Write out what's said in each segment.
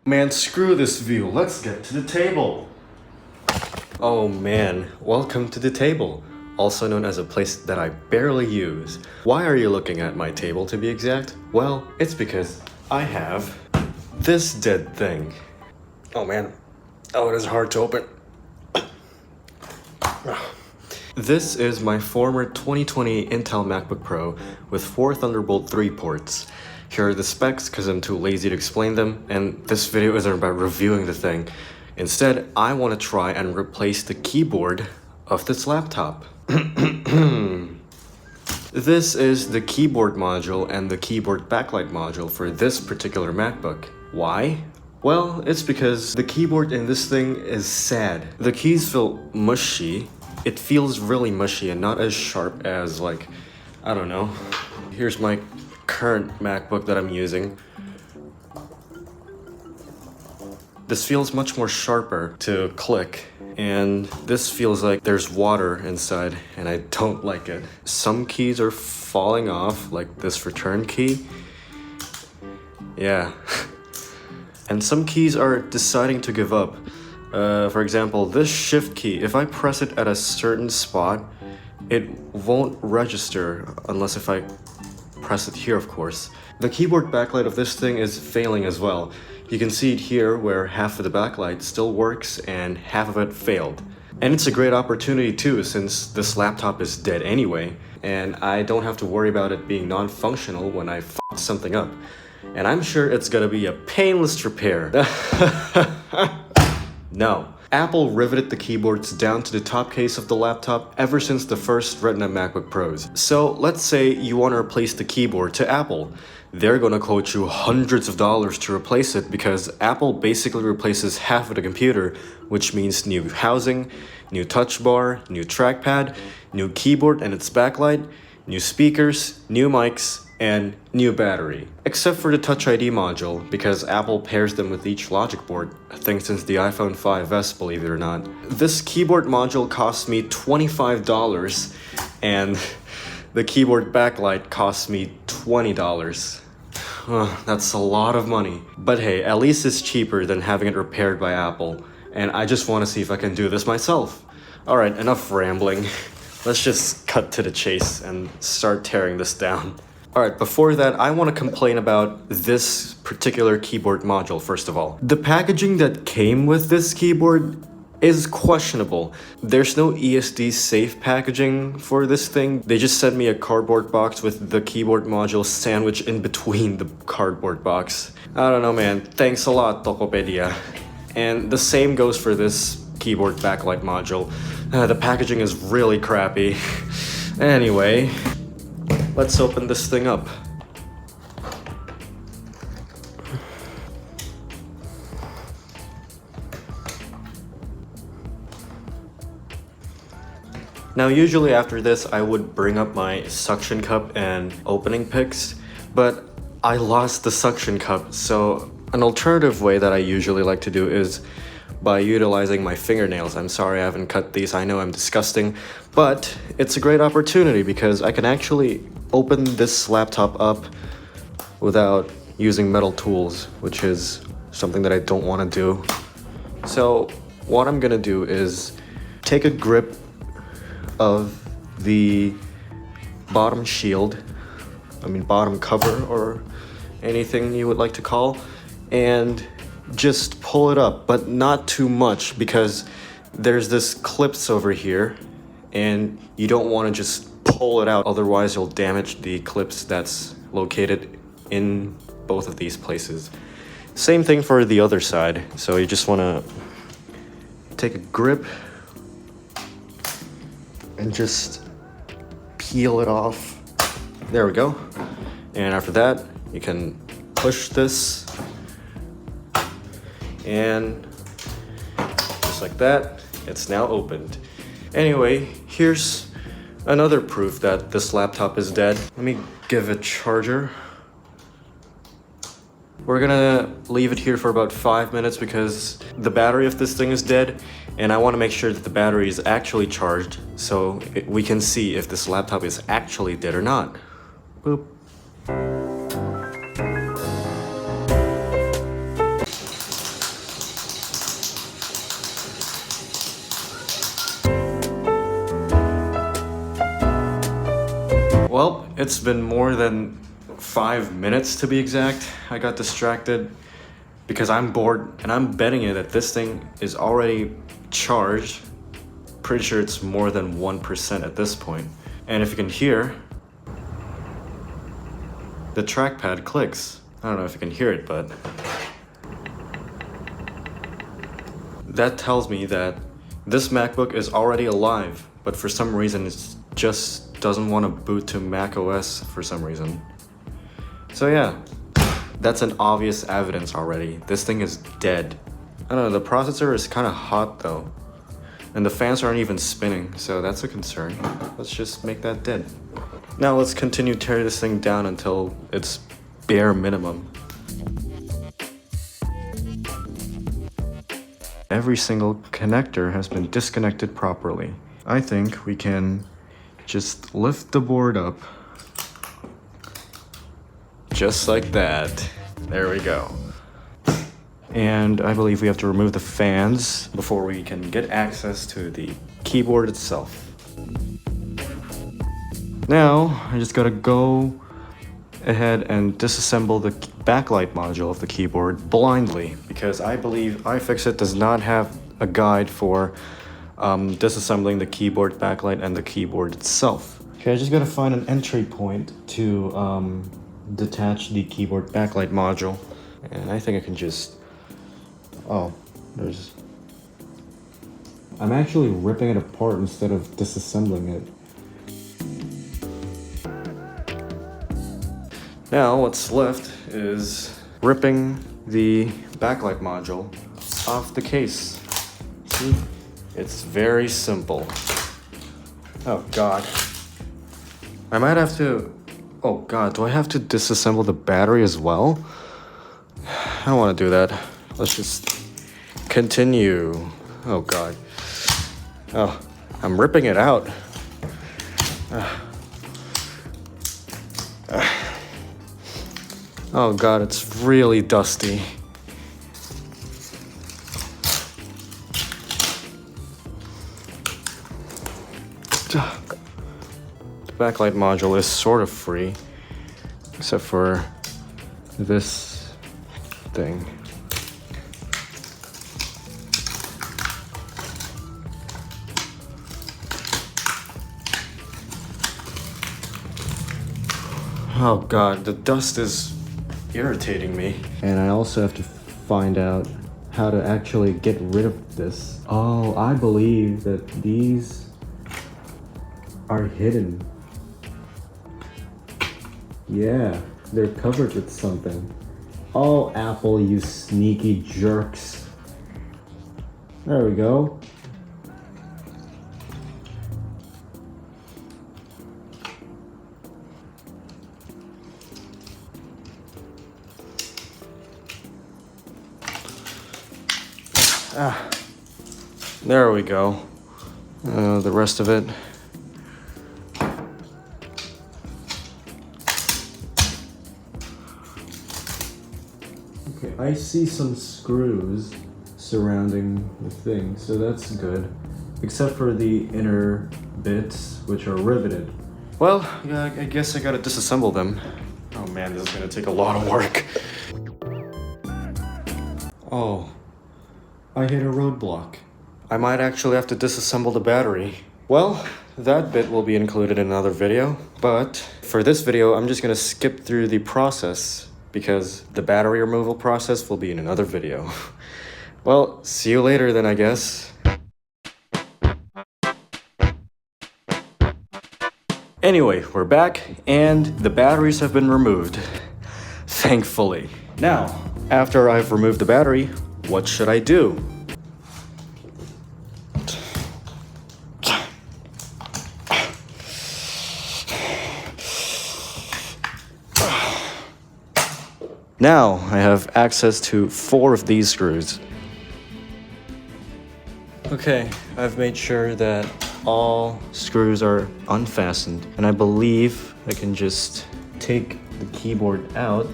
Man, screw this view. Let's get to the table. Oh man, welcome to the table, also known as a place that I barely use. Why are you looking at my table to be exact? Well, it's because I have this dead thing. Oh man, oh it is hard to open. This is my former 2020 Intel MacBook Pro with 4 Thunderbolt 3 ports. Here are the specs because I'm too lazy to explain them, and this video isn't about reviewing the thing. Instead, I want to try and replace the keyboard of this laptop. This is the keyboard module and the keyboard backlight module for this particular MacBook. Why? Well, it's because the keyboard in this thing is sad. The keys feel mushy. It feels really mushy and not as sharp as, like, I don't know. Here's my current MacBook that I'm using. This feels much more sharper to click, and this feels like there's water inside, and I don't like it. Some keys are falling off, like this return key. Yeah. And some keys are deciding to give up. For example, this shift key, if I press it at a certain spot, it won't register unless if I press it here, of course. The keyboard backlight of this thing is failing as well. You can see it here where half of the backlight still works and half of it failed. And it's a great opportunity too, since this laptop is dead anyway, and I don't have to worry about it being non-functional when I f something up. And I'm sure it's gonna be a painless repair. No. Apple riveted the keyboards down to the top case of the laptop ever since the first Retina MacBook Pros. So let's say you want to replace the keyboard to Apple. They're gonna quote you hundreds of dollars to replace it because Apple basically replaces half of the computer, which means new housing, new touch bar, new trackpad, new keyboard and its backlight, new speakers, new mics, and new battery. Except for the Touch ID module, because Apple pairs them with each logic board, I think since the iPhone 5S, believe it or not. This keyboard module cost me $25, and the keyboard backlight cost me $20. That's a lot of money. But hey, at least it's cheaper than having it repaired by Apple, and I just want to see if I can do this myself. Alright, enough rambling. Let's just cut to the chase and start tearing this down. Alright, before that, I want to complain about this particular keyboard module first of all. The packaging that came with this keyboard is questionable. There's no ESD safe packaging for this thing. They just sent me a cardboard box with the keyboard module sandwiched in between the cardboard box. I don't know, man. Thanks a lot, Tokopedia. And the same goes for this keyboard backlight module. The packaging is really crappy. Anyway, let's open this thing up. Now usually after this I would bring up my suction cup and opening picks, but I lost the suction cup, so an alternative way that I usually like to do is by utilizing my fingernails. I'm sorry I haven't cut these, I know I'm disgusting, but it's a great opportunity because I can actually open this laptop up without using metal tools, which is something that I don't want to do. So what I'm gonna do is take a grip of the bottom shield, bottom cover or anything you would like to call, and just pull it up, but not too much because there's this clips over here and you don't want to just pull it out, otherwise you'll damage the clips that's located in both of these places. Same thing for the other side, so you just want to take a grip and just peel it off. There we go. And after that, you can push this, and just like that, it's now opened. Anyway, here's another proof that this laptop is dead. Let me give it charger. We're gonna leave it here for about 5 minutes because the battery of this thing is dead, and I want to make sure that the battery is actually charged so we can see if this laptop is actually dead or not. Boop. Well, it's been more than 5 minutes to be exact. I got distracted because I'm bored, and I'm betting you that this thing is already charged. Pretty sure it's more than 1% at this point. And if you can hear, the trackpad clicks. I don't know if you can hear it, but that tells me that this MacBook is already alive, but for some reason it just doesn't want to boot to Mac OS for some reason. So yeah, that's an obvious evidence already. This thing is dead. I don't know, the processor is kind of hot though. And the fans aren't even spinning, so that's a concern. Let's just make that dead. Now let's continue tearing this thing down until it's bare minimum. Every single connector has been disconnected properly. I think we can just lift the board up. Just like that. There we go. And I believe we have to remove the fans before we can get access to the keyboard itself. Now, I just gotta go ahead and disassemble the backlight module of the keyboard blindly, because I believe iFixit does not have a guide for disassembling the keyboard backlight and the keyboard itself. Okay, I just gotta find an entry point to detach the keyboard backlight module. And I think I can just... Oh, there's... I'm actually ripping it apart instead of disassembling it. Now what's left is ripping the backlight module off the case. See? It's very simple. Oh god. I might have to... Oh god, do I have to disassemble the battery as well? I don't want to do that. Let's just continue. Oh god. Oh, I'm ripping it out. Oh god, it's really dusty. The backlight module is sort of free, except for this thing. Oh god, the dust is irritating me. And I also have to find out how to actually get rid of this. Oh, I believe that these are hidden. Yeah, they're covered with something. Oh, Apple, you sneaky jerks. There we go. There we go. The rest of it. Okay, I see some screws surrounding the thing, so that's good. Except for the inner bits, which are riveted. Well, yeah, I guess I gotta disassemble them. Oh man, this is gonna take a lot of work. Oh. I hit a roadblock. I might actually have to disassemble the battery. Well, that bit will be included in another video, but for this video, I'm just gonna skip through the process because the battery removal process will be in another video. Well, see you later then, I guess. Anyway, we're back, and the batteries have been removed. Thankfully. Now, after I've removed the battery, what should I do? Now I have access to 4 of these screws. Okay, I've made sure that all screws are unfastened, and I believe I can just take the keyboard out.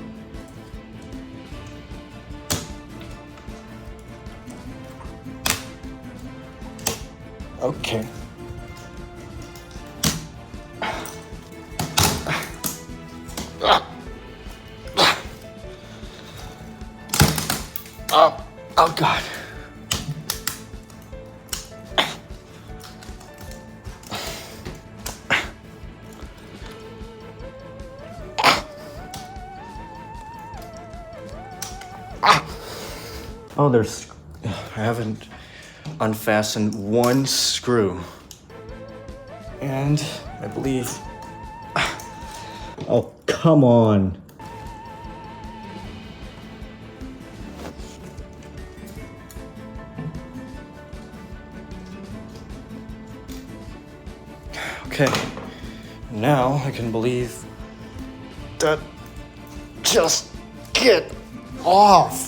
Okay. God. Oh, there's... I haven't unfastened one screw. And I believe... Oh, come on. Okay, now I can believe that. Just get off.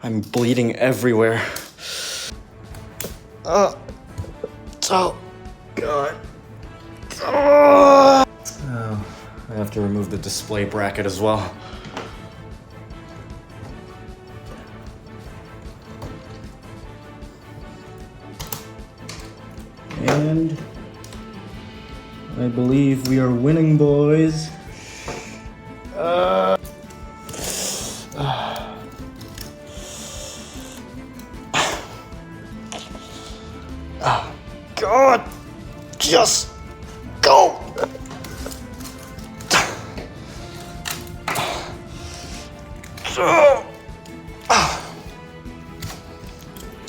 I'm bleeding everywhere. Oh, God. Oh, I have to remove the display bracket as well. And I believe we are winning, boys. God, just go.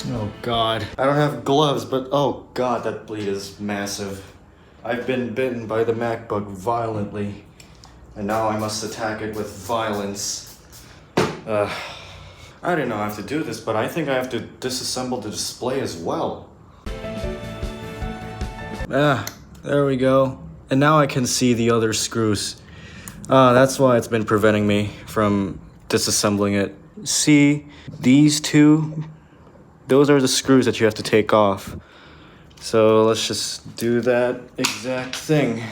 Oh God, I don't have gloves, but oh God, that bleed is massive. I've been bitten by the MacBook violently, and now I must attack it with violence. I didn't know I have to do this, but I think I have to disassemble the display as well. There we go. And now I can see the other screws. That's why it's been preventing me from disassembling it. See, these two, those are the screws that you have to take off. So let's just do that exact thing.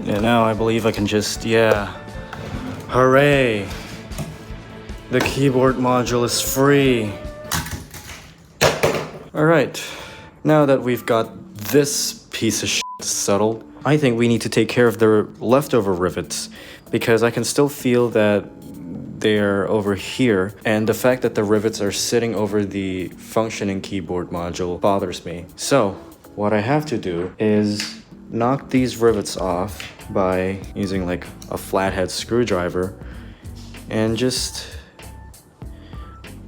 And now I believe I can just, yeah. Hooray! The keyboard module is free. Alright, now that we've got this piece of shit settled, I think we need to take care of the leftover rivets, because I can still feel that they're over here, and the fact that the rivets are sitting over the functioning keyboard module bothers me. So, what I have to do is knock these rivets off by using like a flathead screwdriver and just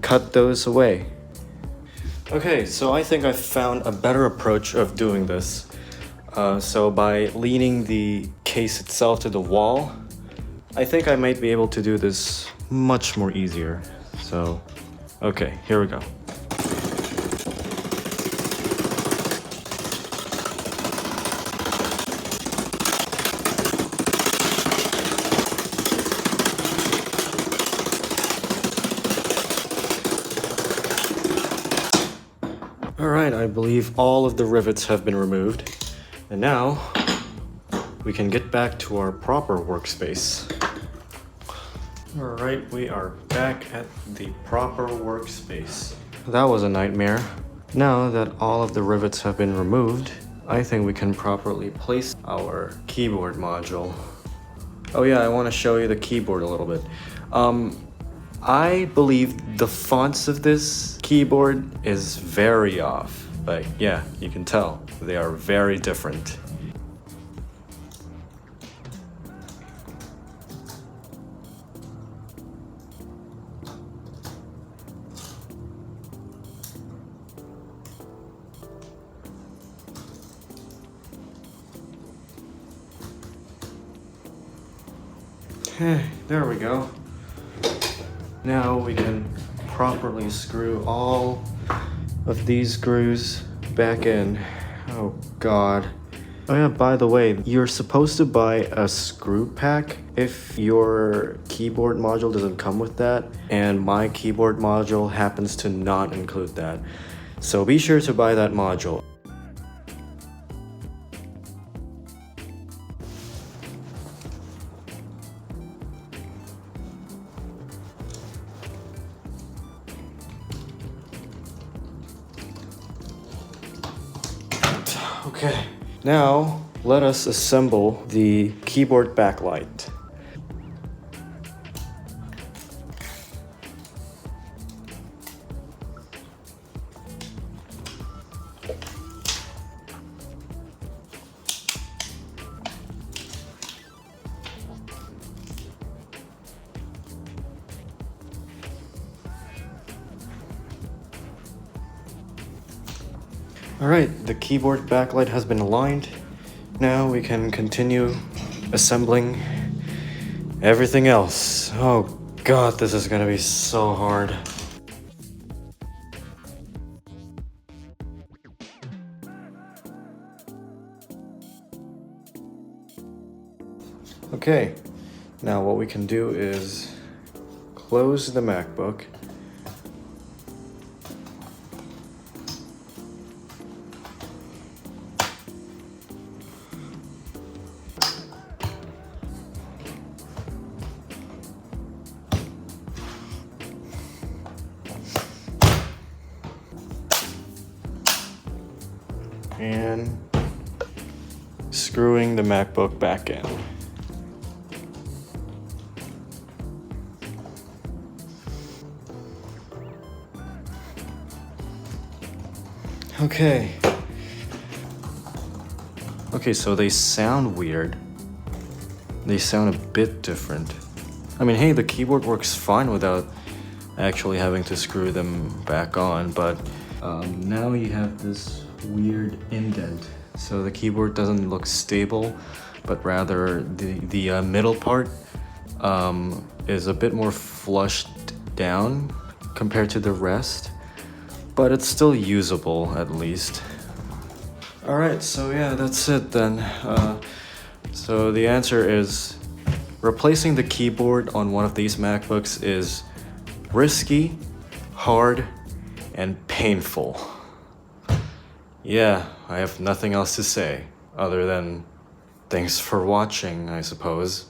cut those away. Okay, so I think I found a better approach of doing this. So by leaning the case itself to the wall, I think I might be able to do this much more easier. So, okay, here we go. Alright, I believe all of the rivets have been removed. And now, we can get back to our proper workspace. Alright, we are back at the proper workspace. That was a nightmare. Now that all of the rivets have been removed, I think we can properly place our keyboard module. Oh yeah, I want to show you the keyboard a little bit. I believe the fonts of this keyboard is very off. Like, yeah, you can tell. They are very different. Okay, there we go. Now we can properly screw all of these screws back in. Oh God. Oh yeah, by the way, you're supposed to buy a screw pack if your keyboard module doesn't come with that, and my keyboard module happens to not include that. So be sure to buy that module. Okay, now let us assemble the keyboard backlight. Alright, the keyboard backlight has been aligned. Now we can continue assembling everything else. Oh god, this is gonna be so hard. Okay, now what we can do is close the MacBook. And screwing the MacBook back in. Okay. Okay, so they sound weird. They sound a bit different. I mean, hey, the keyboard works fine without actually having to screw them back on, but now you have this weird indent. So the keyboard doesn't look stable, but rather the middle part is a bit more flushed down compared to the rest, but it's still usable at least. Alright, so yeah, that's it then. So the answer is replacing the keyboard on one of these MacBooks is risky, hard, and painful. Yeah, I have nothing else to say other than thanks for watching, I suppose.